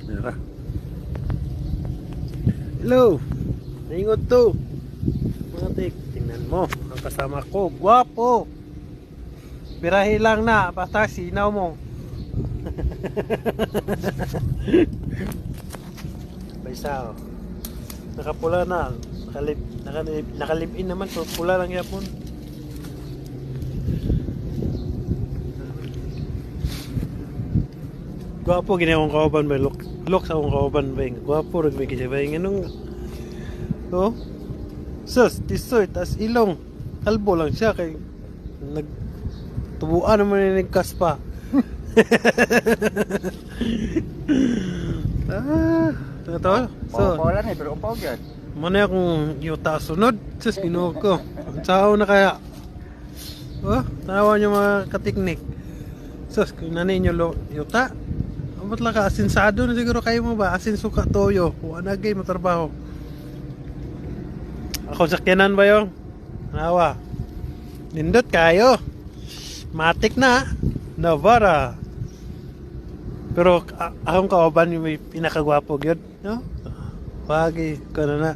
Tara. Hello. Naingot to. Mga tik, tingnan mo. Ang kasama ko, guwapo. Birahe lang na, basta sinaw mo. Baysa, oh. Nakapula na. Nakalip-in naman, so pula lang yapon. Guwapo ginawang kauban ba? Look sa akong kauban ba? Guwapo rin may kaya ba? Anong... Oh? Sus, tisoy, tas ilong. Kalbo lang siya kay... Nagtubuan naman yung nagkas pa. Ito? So, Mawala na, pero umpaw yan. muna akong yuta sunod. Sus, ginuog ko. Sao na kaya? Oh, tanawa nyo mga katiknik. Sus, kung nanay nyo yuta, ba't lang ka asinsado na siguro kayo mo ba? Asin suka toyo. Huwag na gay matrabaho. Ako sakyanan ba yung? Tanawa. Nindot kayo. Matik na. Navara. Pero akong kauban yung may pinakagwapo yun. No? Wagi ko na na.